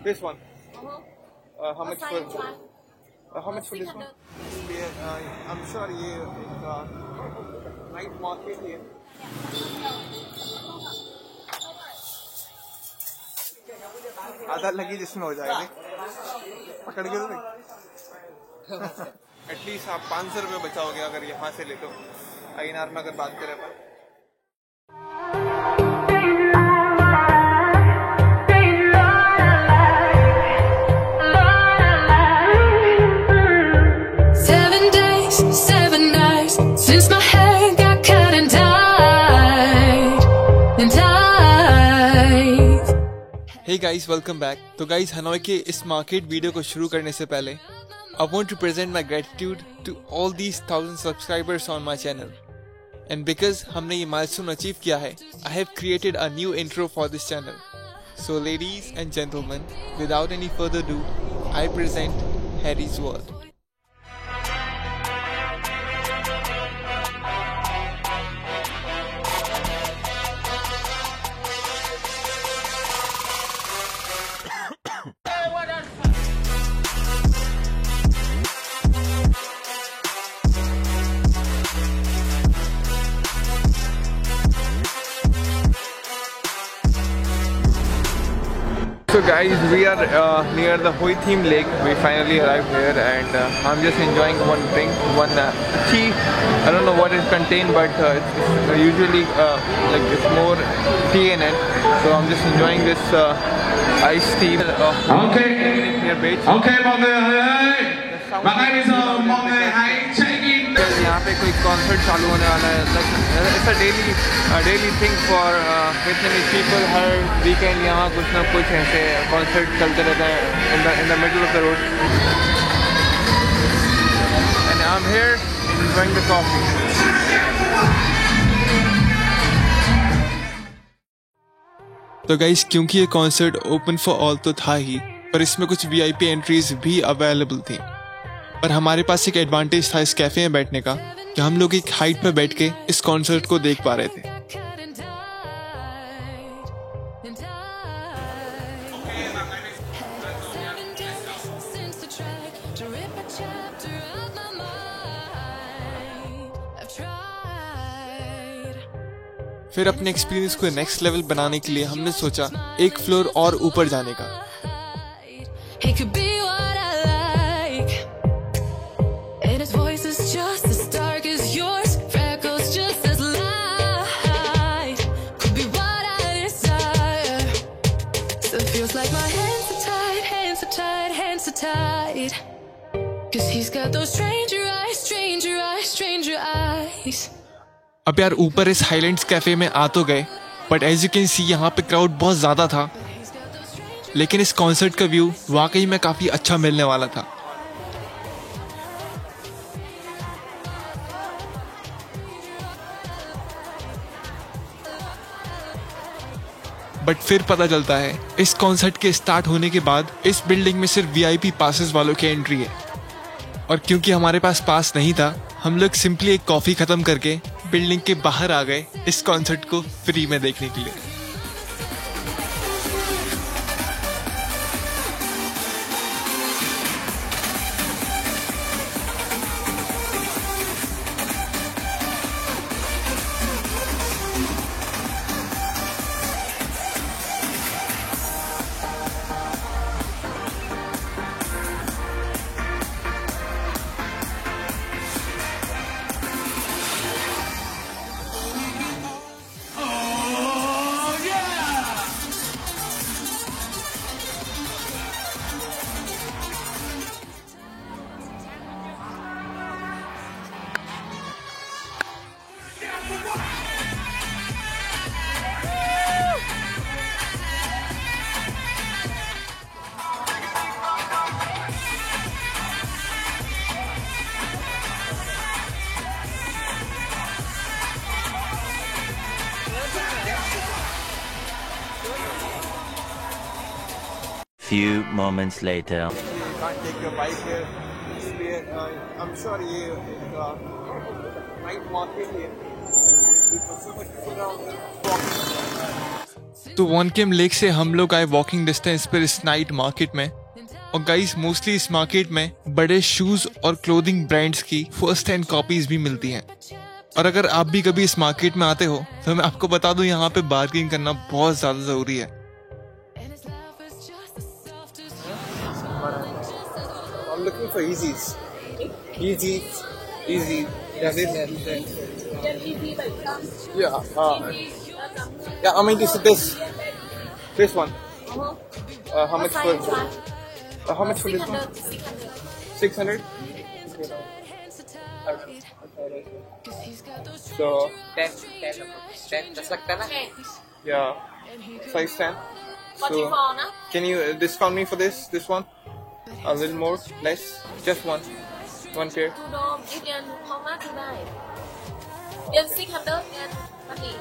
This one. How What much size for? you want? How much for this one? 600. Yeah, I'm sure ये night market है. आधा लगी जिसमें हो जाएगा. पकड़ के तो नहीं. एटलीस्ट आप 500 रुपये बचाओगे अगर यहाँ से ले तो. INR में अगर बात करें पर. Hey guys, welcome back. तो guys, हनोई के इस मार्केट वीडियो को शुरू करने से पहले I want to present my gratitude to all these 1000 subscribers on my channel. And because हमने ये milestone achieve किया है, I have created a new intro for this channel. So ladies and gentlemen, without any further ado, I present Harry's World. So guys, we are near the Hoi Thiem Lake. We finally arrived here and I'm just enjoying one drink, one tea. I don't know what it contains, but it's usually like it's more tea in it. So I'm just enjoying this iced tea. Okay. Okay, mọi người ơi. Và ngay bây giờ mọi người hãy check in. यहाँ पे कोई concert चालू होने वाला है. It's a daily thing for with many people. Her weekend यहाँ कुछ ना कुछ ऐसे कॉन्सर्ट चलते रहते हैं in the middle of the road. And I'm here enjoying the coffee. तो गाइस, क्योंकि ये कॉन्सर्ट ओपन फॉर ऑल तो था ही, पर इसमें कुछ VIP एंट्रीज भी अवेलेबल थी. पर हमारे पास एक एडवांटेज था इस कैफे में बैठने का कि हम लोग एक हाइट पे बैठ के इस कॉन्सर्ट को देख पा रहे थे. फिर अपने एक्सपीरियंस को नेक्स्ट लेवल बनाने के लिए हमने सोचा एक फ्लोर और ऊपर जाने का. अब यार ऊपर इस हाईलैंड्स कैफे में आ तो गए, but as you can see यहाँ पे क्राउड बहुत ज़्यादा था. लेकिन इस कॉन्सर्ट का व्यू वाकई में काफ़ी अच्छा मिलने वाला था. बट फिर पता चलता है इस कॉन्सर्ट के स्टार्ट होने के बाद इस बिल्डिंग में सिर्फ VIP पासेस वालों की एंट्री है. और क्योंकि हमारे पास पास नहीं था, हम लोग सिंपली एक कॉफ़ी ख़त्म करके बिल्डिंग के बाहर आ गए इस कॉन्सर्ट को फ्री में देखने के लिए. Few moments later. You can't take your bike here. इसलिए I'm sure ये night market है. तो वॉनकेम लेक से हम लोग आए वॉकिंग डिस्टेंस पर इस नाइट मार्केट में। और गाइस मोस्टली इस मार्केट में बड़े शूज और क्लोथिंग ब्रांड्स की फर्स्ट हैंड कॉपीज भी मिलती हैं। और अगर आप भी कभी इस मार्केट में आते हो तो मैं आपको बता दूं यहाँ पे बार्गेनिंग करना बहुत ज्यादा जरूरी है। I'm looking for Yeezys. Yeezys. Easy. Yeah, this. Yeah. Yeah, I mean this one. How much for? How much for this one? 600. So 10 just like that. yeah, size 10. So can you discount me for this one? A little more, less, just one pair. How much is 600 money.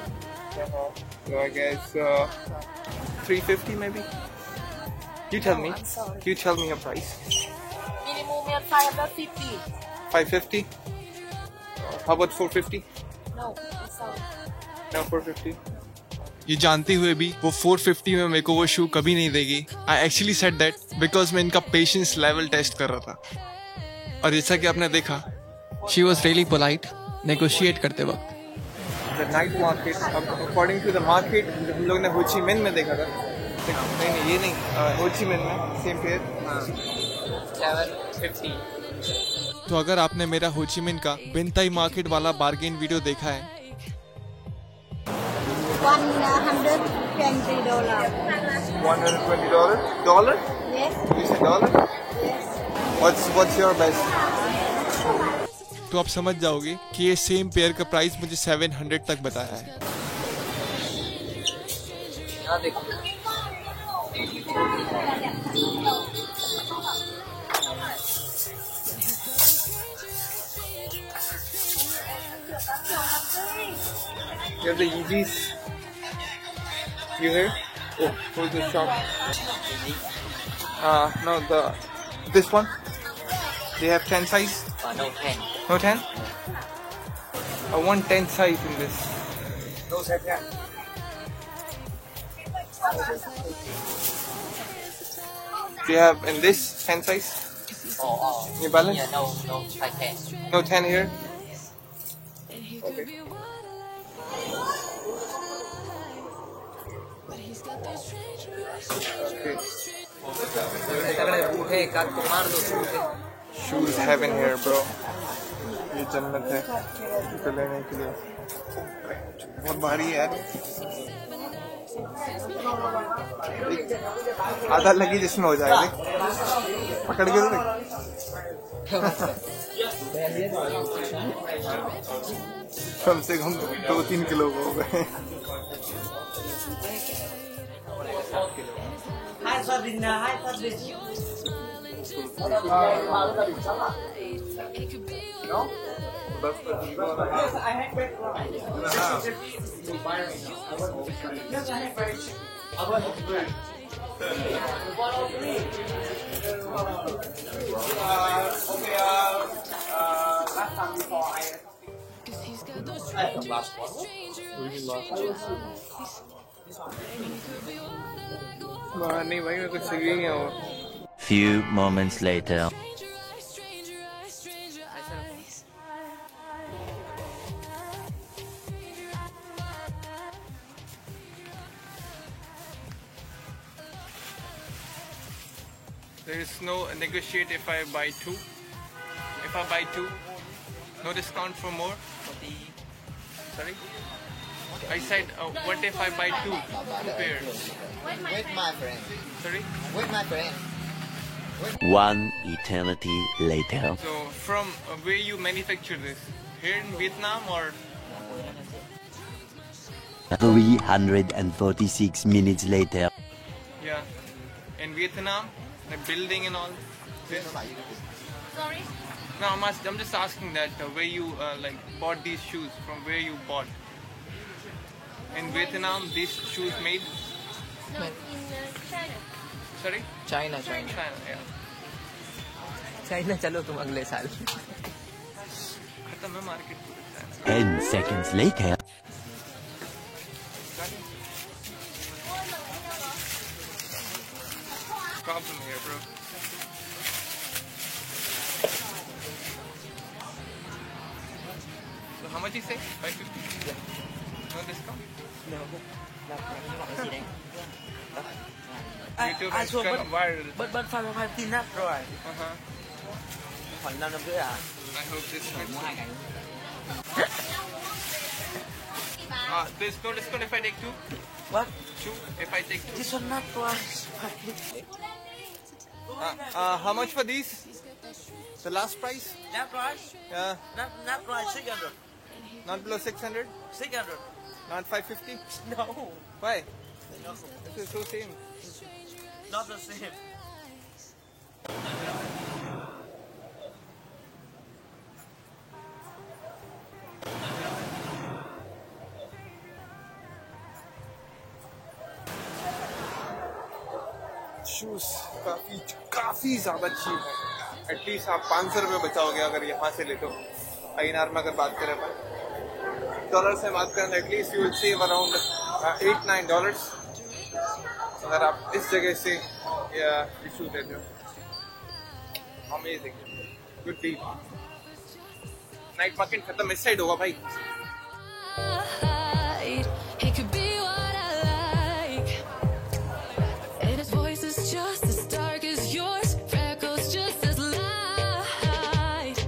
So I guess 350 maybe. You tell me. You tell me your price. Minimum 550. 550. How about 450? No, it's all. No 450. ये जानते हुए भी वो 450 में मेरे को वो शू कभी नहीं देगी। I actually said that because मैं इनका पेशेंस लेवल टेस्ट कर रहा था। और जैसा कि आपने देखा, she was really polite negotiate करते वक्त। The night market according to the market हम लोग ने हो ची मिन में देखा था। नहीं ये नहीं, हो ची मिन में सेम पेयर 750। तो अगर आपने मेरा हो ची मिन का बिनताई मार्केट वाला बार्गेन वीडियो देखा है, $120. $120? Dollar? Yes. You said dollar? Yes. What's your best? तो आप समझ जाओगे कि ये सेम पेयर का प्राइस मुझे 700 तक बताया है। यहाँ देखो। You have the Yeezys. You hear? Oh, who's the shop? No, this one. They have 10 size. No 10. No 10? I want 10 size in this. Those are 10. Do you have in this 10 size? Oh. New Balance? Yeah, no, I 10. No 10 here? Okay. Shoes heaven here, bro. ये जन्नत है जूते लेने के लिए। बहुत भारी है यार। आधा लगी जिसमें हो जाएगा। पकड़ के देख। कम से कम 2-3 किलो हो गए। नहीं भाई मैं कुछ सही नहीं हूँ। Few moments later. There is no negotiate if I buy two. If I buy two, no discount for more. Sorry? I said, what if I buy two pairs? Wait, my friend. Sorry? Wait, my friend. One eternity later. So, from where you manufacture this? Here in Vietnam or? 346 minutes later. Yeah. In Vietnam? The building and all? This? Sorry? No, I'm just asking that where you bought these shoes, from where you bought. In Vietnam, these shoes made? No, in China. Sorry? China. China, yeah. China चलो तुम अगले साल। खत्म है market पूरा China। 10 seconds later. problem here, bro. So how much you say? 550? Yeah. No discount? No. YouTube I has saw, gone viral. but 550 not rồi. Khoảng 5 năm rưỡi à? I hope this fits. Mua 2 cái. There's no discount if I take two? What? Two if I take two. This one not price. How much for these? The last price? Not price? Yeah. Not price 600. Not below 600? 600. Not 550? No. Why? This is so same. Not the same. Shoes काफी ज्यादा cheap है. At least आप 500 रुपये बचाओगे अगर यहाँ से ले तो. INR में अगर बात करें अपन डॉलर से बात करें at least you will save around $8-9 अगर आप इस जगह से शूज लेते हो. Amazing, good deal. Night market खत्म इस साइड होगा भाई. He could be what I like, and his voice is just as dark as yours, freckles just as light.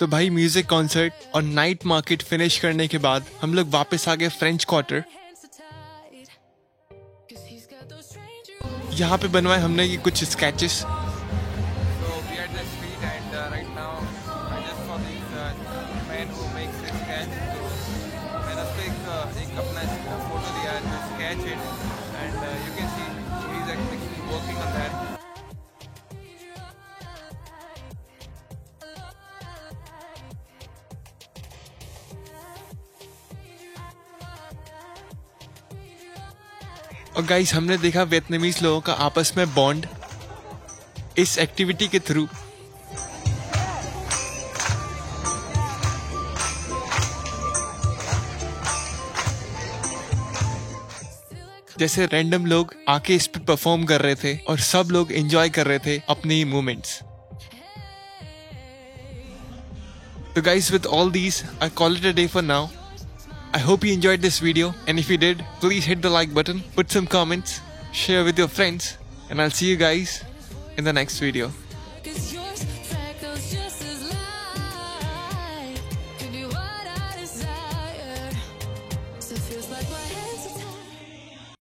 तो भाई म्यूजिक कॉन्सर्ट और नाइट मार्केट फिनिश करने के बाद हम लोग वापस आ गए फ्रेंच क्वार्टर. यहाँ पे बनवाए हमने ये कुछ स्केचेस. एक अपना फोटो दिया है to sketch it and you can see he's actually working on that. और गाइस हमने देखा वियतनामीज लोगों का आपस में बॉन्ड इस एक्टिविटी के थ्रू. जैसे रैंडम लोग आके इस पे परफॉर्म कर रहे थे और सब लोग एंजॉय कर रहे थे अपनी moments. So guys, with all these, I call it a day for now. I hope you enjoyed this video, and if you did, please hit the like button, put some comments, share with your friends, and I'll see you guys in the next video.